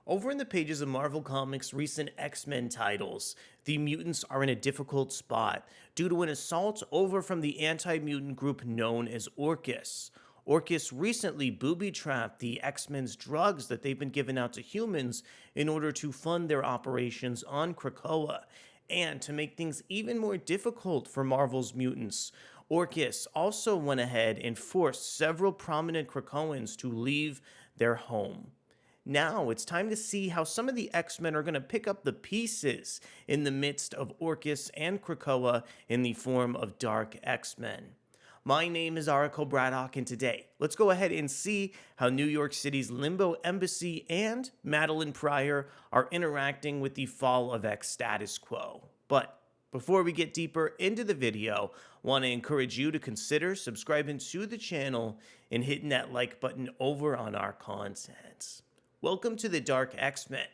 Over in the pages of Marvel Comics' recent X-Men titles, the mutants are in a difficult spot due to an assault over from the anti-mutant group known as Orchis. Orchis recently booby-trapped the X-Men's drugs that they've been giving out to humans in order to fund their operations on Krakoa. And to make things even more difficult for Marvel's mutants, Orchis also went ahead and forced several prominent Krakoans to leave their home. Now it's time to see how some of the X-Men are going to pick up the pieces in the midst of Orchis and Krakoa in the form of Dark X-Men. My name is Araco Braddock, and today, let's go ahead and see how New York City's Limbo Embassy and MADELYNE PRYOR are interacting with the fall of X status quo. But before we get deeper into the video, I want to encourage you to consider subscribing to the channel and hitting that like button over on our content. Welcome to the Dark X-Men.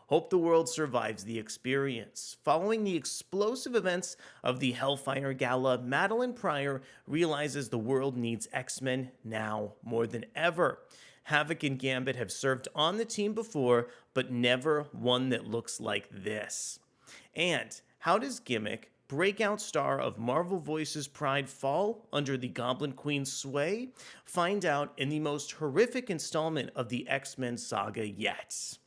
Hope the world survives the experience. Following the explosive events of the Hellfire Gala, MADELYNE PRYOR realizes the world needs X-Men now more than ever. HAVOK and GAMBIT have served on the team before, but never one that looks like this. And how does GIMMICK, breakout star of Marvel Voices Pride, fall under the Goblin Queen's sway? Find out in the most horrific installment of the X-Men saga yet.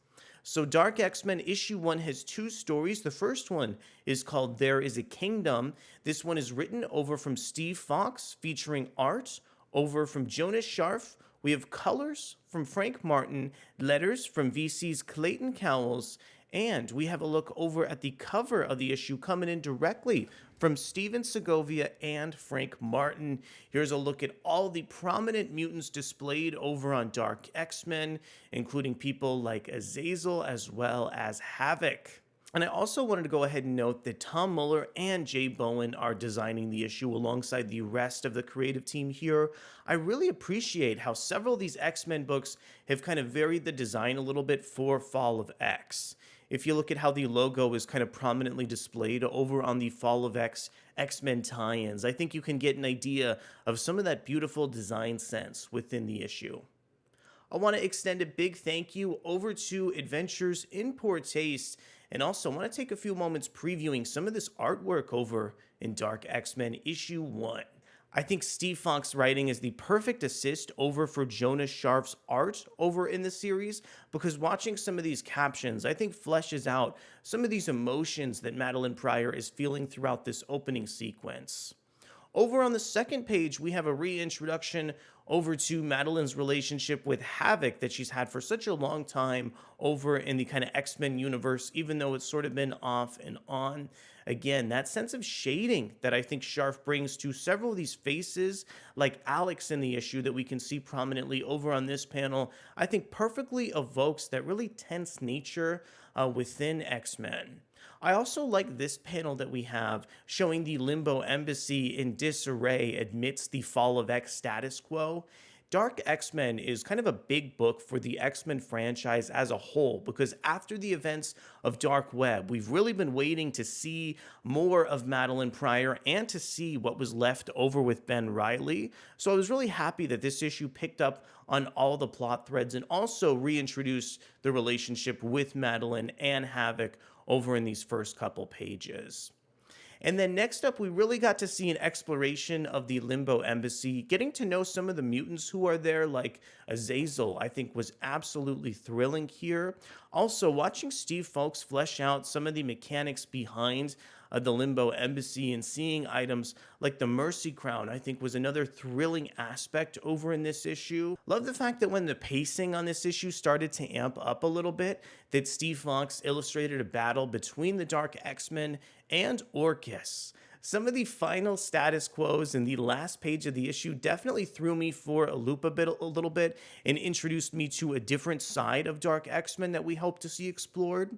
So Dark X-Men issue 1 has two stories. The first one is called There Is a Kingdom. This one is written over from Steve Foxe, featuring art over from Jonas Scharf. We have colors from Frank Martin, letters from VC's Clayton Cowles, and we have a look over at the cover of the issue coming in directly from Segovia and Frank Martin. Here's a look at all the prominent mutants displayed over on Dark X-Men, including people like Azazel as well as HAVOK. And I also wanted to go ahead and note that Tom Muller and Bowen are designing the issue alongside the rest of the creative team here. I really appreciate how several of these X-Men books have kind of varied the design a little bit for Fall of X. If you look at how the logo is kind of prominently displayed over on the Fall of X X-Men tie-ins, I think you can get an idea of some of that beautiful design sense within the issue. I want to extend a big thank you over to Adventures in Poor Taste, and also want to take a few moments previewing some of this artwork over in Dark X-Men issue 1. I think Steve Foxe writing is the perfect assist over for Jonas Scharf's art over in the series, because watching some of these captions, I think fleshes out some of these emotions that MADELYNE PRYOR is feeling throughout this opening sequence. Over on the second page, we have a reintroduction over to Madelyne's relationship with HAVOK that she's had for such a long time over in the kind of X-Men universe, even though it's sort of been off and on. Again, that sense of shading that I think Scharf brings to several of these faces, like Alex in the issue that we can see prominently over on this panel, I think perfectly evokes that really tense nature within X-Men. I also like this panel that we have showing the Limbo Embassy in disarray amidst the fall of X status quo. Dark X-Men is kind of a big book for the X-Men franchise as a whole, because after the events of Dark Web, we've really been waiting to see more of MADELYNE PRYOR and to see what was left over with Ben Reilly. So I was really happy that this issue picked up on all the plot threads and also reintroduced the relationship with MADELYNE and HAVOK over in these first couple pages. And then next up, we really got to see an exploration of the Limbo Embassy, getting to know some of the mutants who are there, like Azazel, I think was absolutely thrilling here. Also, watching Steve Foxe flesh out some of the mechanics behind the Limbo Embassy and seeing items like the Mercy Crown, I think was another thrilling aspect over in this issue. Love the fact that when the pacing on this issue started to amp up a little bit, that Steve Foxe illustrated a battle between the Dark X-Men and Orchis. Some of the final status quos in the last page of the issue definitely threw me for a loop a little bit and introduced me to a different side of Dark X-Men that we hope to see explored.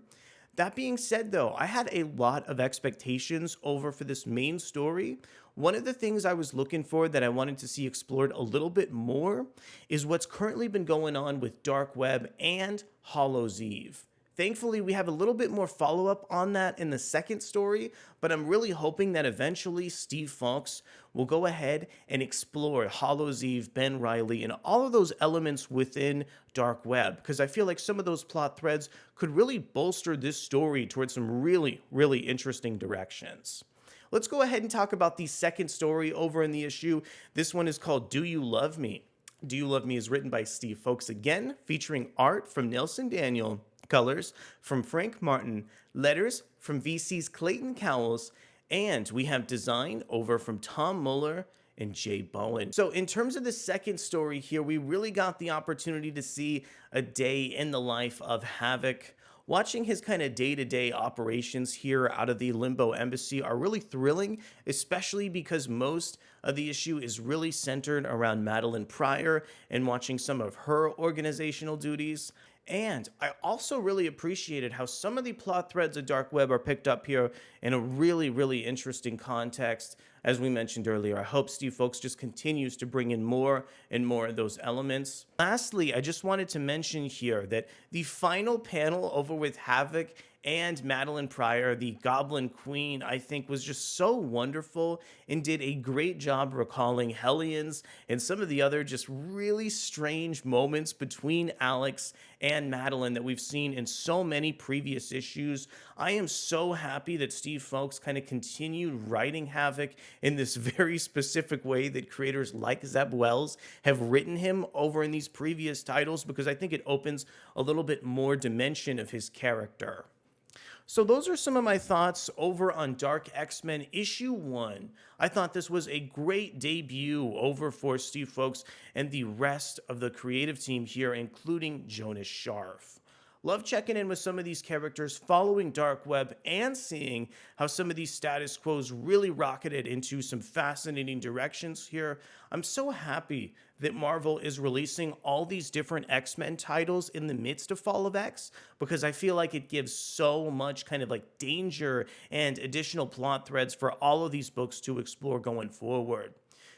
That being said, though, I had a lot of expectations over for this main story. One of the things I was looking for that I wanted to see explored a little bit more is what's currently been going on with Dark Web and Hollow's Eve. Thankfully, we have a little bit more follow-up on that in the second story, but I'm really hoping that eventually Steve Foxe will go ahead and explore Hallows' Eve, Ben Reilly, and all of those elements within Dark Web, because I feel like some of those plot threads could really bolster this story towards some really, really interesting directions. Let's go ahead and talk about the second story over in the issue. This one is called Do You Love Me? Do You Love Me is written by Steve Foxe again, featuring art from Nelson Daniel, colors from Frank Martin, letters from VC's Clayton Cowles, and we have design over from Tom Muller and Jay Bowen. So in terms of the second story here, we really got the opportunity to see a day in the life of HAVOK. Watching his kind of day-to-day operations here out of the Limbo Embassy are really thrilling, especially because most of the issue is really centered around MADELYNE Pryor and watching some of her organizational duties. And I also really appreciated how some of the plot threads of Dark Web are picked up here in a really, really interesting context. As we mentioned earlier, I hope Steve Foxe just continues to bring in more and more of those elements. Lastly, I just wanted to mention here that the final panel over with HAVOK and MADELYNE Pryor, the Goblin Queen, I think was just so wonderful and did a great job recalling Hellions and some of the other just really strange moments between Alex and MADELYNE that we've seen in so many previous issues. I am so happy that Steve Foxe kind of continued writing HAVOK in this very specific way that creators like Zeb Wells have written him over in these previous titles, because I think it opens a little bit more dimension of his character. So those are some of my thoughts over on Dark X-Men issue 1. I thought this was a great debut over for Steve Foxe and the rest of the creative team here, including Jonas Scharf. Love checking in with some of these characters, following Dark Web, and seeing how some of these status quos really rocketed into some fascinating directions here. I'm so happy that Marvel is releasing all these different X-Men titles in the midst of Fall of X, because I feel like it gives so much kind of like danger and additional plot threads for all of these books to explore going forward.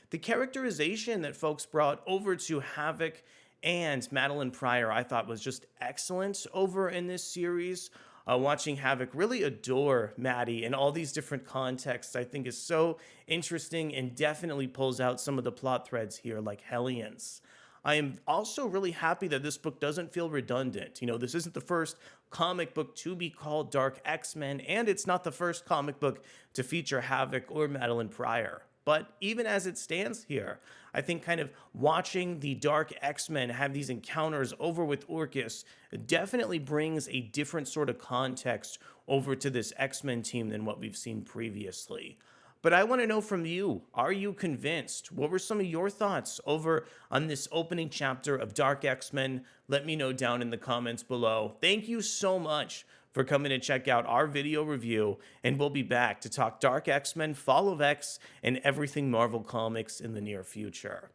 The characterization that Foxe brought over to HAVOK and MADELYNE Pryor, I thought was just excellent over in this series. Watching HAVOK really adore Maddie in all these different contexts, I think is so interesting and definitely pulls out some of the plot threads here, like Hellions. I am also really happy that this book doesn't feel redundant. You know, this isn't the first comic book to be called Dark X-Men, and it's not the first comic book to feature HAVOK or MADELYNE Pryor. But even as it stands here, I think kind of watching the Dark X-Men have these encounters over with Orchis definitely brings a different sort of context over to this X-Men team than what we've seen previously. But I want to know from you, are you convinced? What were some of your thoughts over on this opening chapter of Dark X-Men? Let me know down in the comments below. Thank you so much for coming to check out our video review, and we'll be back to talk Dark X-Men, Fall of X, and everything Marvel Comics in the near future.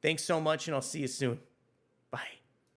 Thanks so much, and I'll see you soon. Bye.